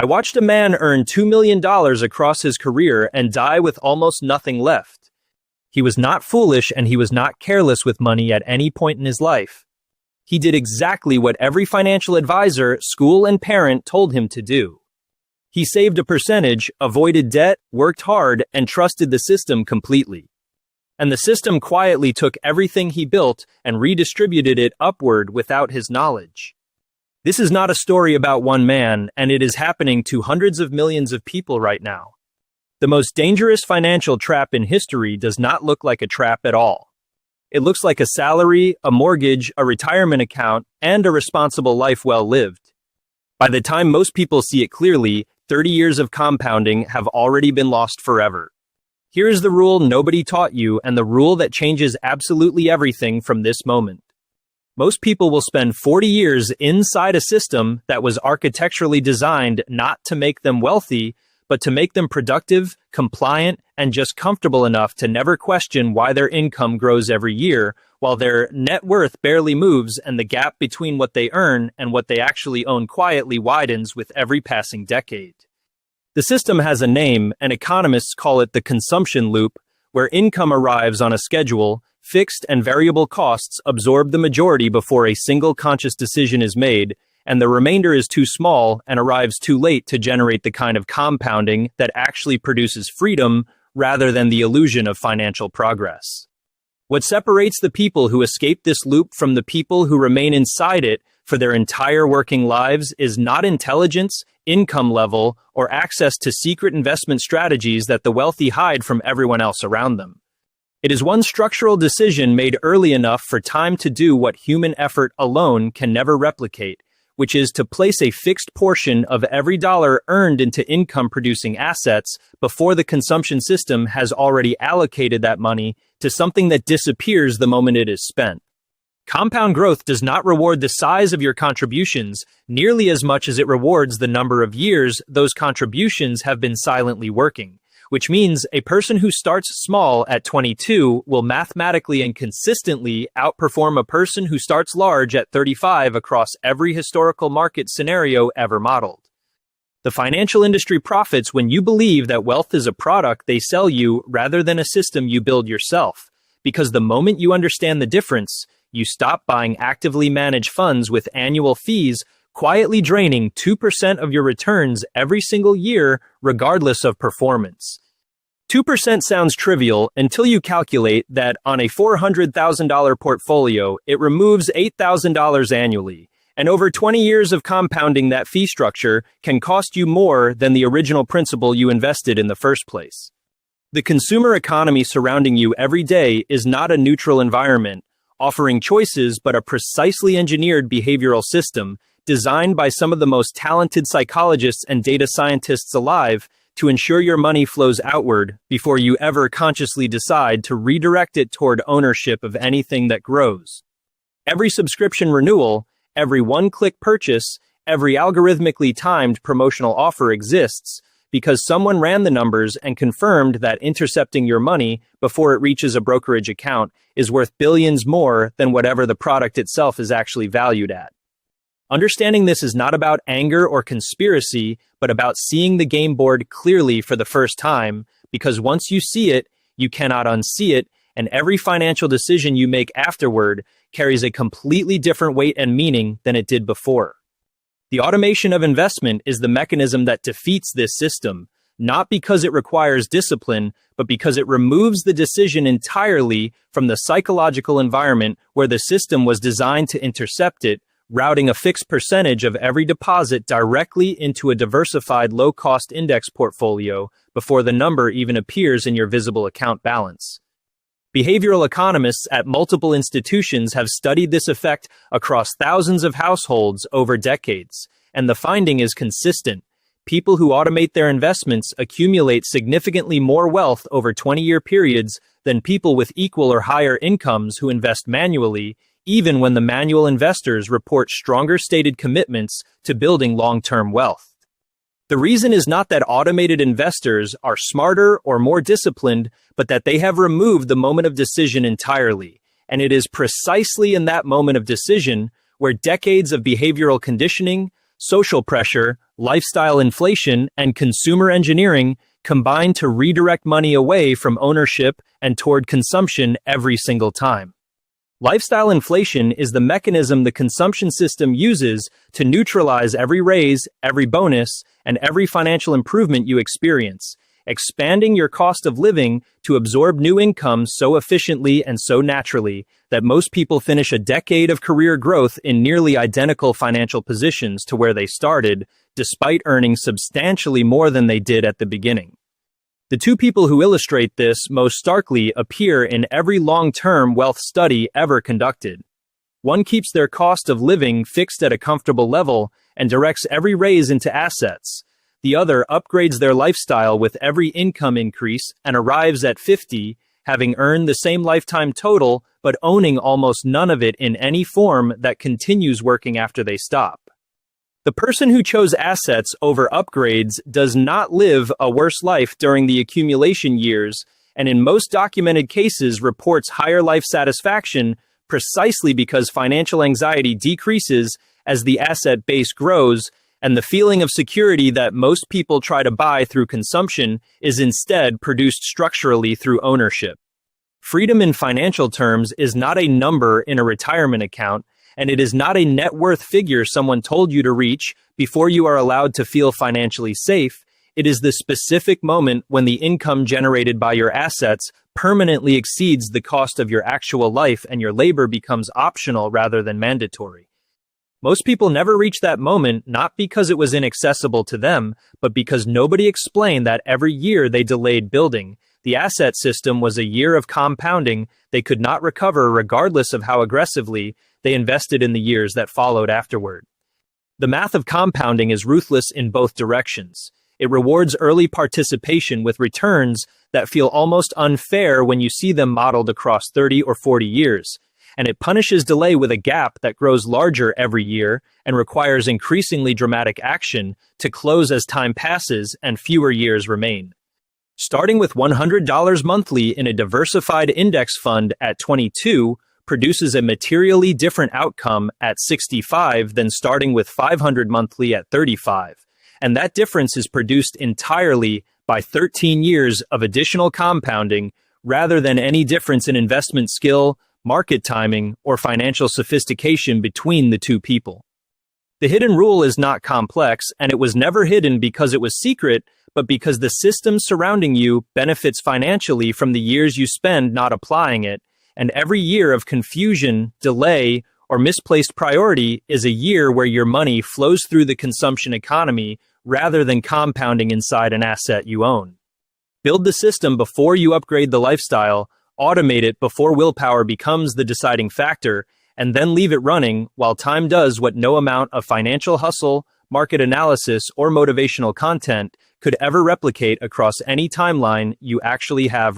I watched a man earn $2 million across his career and die with almost nothing left. He was not foolish and he was not careless with money at any point in his life. He did exactly what every financial advisor, school, and parent told him to do. He saved a percentage, avoided debt, worked hard, and trusted the system completely. And the system quietly took everything he built and redistributed it upward without his knowledge. This is not a story about one man, and it is happening to hundreds of millions of people right now. The most dangerous financial trap in history does not look like a trap at all. It looks like a salary, a mortgage, a retirement account, and a responsible life well lived. By the time most people see it clearly, 30 years of compounding have already been lost forever. Here is the rule nobody taught you and the rule that changes absolutely everything from this moment. Most people will spend 40 years inside a system that was architecturally designed not to make them wealthy, but to make them productive, compliant, and just comfortable enough to never question why their income grows every year, while their net worth barely moves and the gap between what they earn and what they actually own quietly widens with every passing decade. The system has a name, and economists call it the consumption loop, where income arrives on a schedule, fixed and variable costs absorb the majority before a single conscious decision is made, and the remainder is too small and arrives too late to generate the kind of compounding that actually produces freedom rather than the illusion of financial progress. What separates the people who escape this loop from the people who remain inside it for their entire working lives is not intelligence, income level, or access to secret investment strategies that the wealthy hide from everyone else around them. It is one structural decision made early enough for time to do what human effort alone can never replicate, which is to place a fixed portion of every dollar earned into income-producing assets before the consumption system has already allocated that money to something that disappears the moment it is spent. Compound growth does not reward the size of your contributions nearly as much as it rewards the number of years those contributions have been silently working, which means a person who starts small at 22 will mathematically and consistently outperform a person who starts large at 35 across every historical market scenario ever modeled. The financial industry profits when you believe that wealth is a product they sell you rather than a system you build yourself, because the moment you understand the difference, you stop buying actively managed funds with annual fees quietly draining 2% of your returns every single year, regardless of performance. 2% sounds trivial until you calculate that on a $400,000 portfolio, it removes $8,000 annually, and over 20 years of compounding that fee structure can cost you more than the original principal you invested in the first place. The consumer economy surrounding you every day is not a neutral environment, offering choices but a precisely engineered behavioral system designed by some of the most talented psychologists and data scientists alive to ensure your money flows outward before you ever consciously decide to redirect it toward ownership of anything that grows. Every subscription renewal, every one-click purchase, every algorithmically timed promotional offer exists because someone ran the numbers and confirmed that intercepting your money before it reaches a brokerage account is worth billions more than whatever the product itself is actually valued at. Understanding this is not about anger or conspiracy, but about seeing the game board clearly for the first time, because once you see it, you cannot unsee it, and every financial decision you make afterward carries a completely different weight and meaning than it did before. The automation of investment is the mechanism that defeats this system, not because it requires discipline, but because it removes the decision entirely from the psychological environment where the system was designed to intercept it, routing a fixed percentage of every deposit directly into a diversified low-cost index portfolio before the number even appears in your visible account balance. Behavioral economists at multiple institutions have studied this effect across thousands of households over decades, and the finding is consistent. People who automate their investments accumulate significantly more wealth over 20-year periods than people with equal or higher incomes who invest manually, even when the manual investors report stronger stated commitments to building long-term wealth. The reason is not that automated investors are smarter or more disciplined, but that they have removed the moment of decision entirely. And it is precisely in that moment of decision where decades of behavioral conditioning, Social pressure, lifestyle inflation, and consumer engineering combine to redirect money away from ownership and toward consumption every single time. Lifestyle inflation is the mechanism the consumption system uses to neutralize every raise, every bonus, and every financial improvement you experience, expanding your cost of living to absorb new income so efficiently and so naturally that most people finish a decade of career growth in nearly identical financial positions to where they started, despite earning substantially more than they did at the beginning. The two people who illustrate this most starkly appear in every long-term wealth study ever conducted. One keeps their cost of living fixed at a comfortable level and directs every raise into assets. The other upgrades their lifestyle with every income increase and arrives at 50, having earned the same lifetime total but owning almost none of it in any form that continues working after they stop. The person who chose assets over upgrades does not live a worse life during the accumulation years, and in most documented cases reports higher life satisfaction precisely because financial anxiety decreases as the asset base grows, and the feeling of security that most people try to buy through consumption is instead produced structurally through ownership. Freedom in financial terms is not a number in a retirement account, and it is not a net worth figure someone told you to reach before you are allowed to feel financially safe. It is the specific moment when the income generated by your assets permanently exceeds the cost of your actual life and your labor becomes optional rather than mandatory. Most people never reach that moment, not because it was inaccessible to them, but because nobody explained that every year they delayed building. The asset system was a year of compounding they could not recover regardless of how aggressively they invested in the years that followed afterward. The math of compounding is ruthless in both directions. It rewards early participation with returns that feel almost unfair when you see them modeled across 30 or 40 years, and it punishes delay with a gap that grows larger every year and requires increasingly dramatic action to close as time passes and fewer years remain. Starting with $100 monthly in a diversified index fund at 22 produces a materially different outcome at 65 than starting with $500 monthly at 35. And that difference is produced entirely by 13 years of additional compounding rather than any difference in investment skill, market timing, or financial sophistication between the two people. The hidden rule is not complex, and it was never hidden because it was secret, but because the system surrounding you benefits financially from the years you spend not applying it, and every year of confusion, delay, or misplaced priority is a year where your money flows through the consumption economy rather than compounding inside an asset you own. Build the system before you upgrade the lifestyle, automate it before willpower becomes the deciding factor, and then leave it running while time does what no amount of financial hustle, market analysis, or motivational content could ever replicate across any timeline you actually have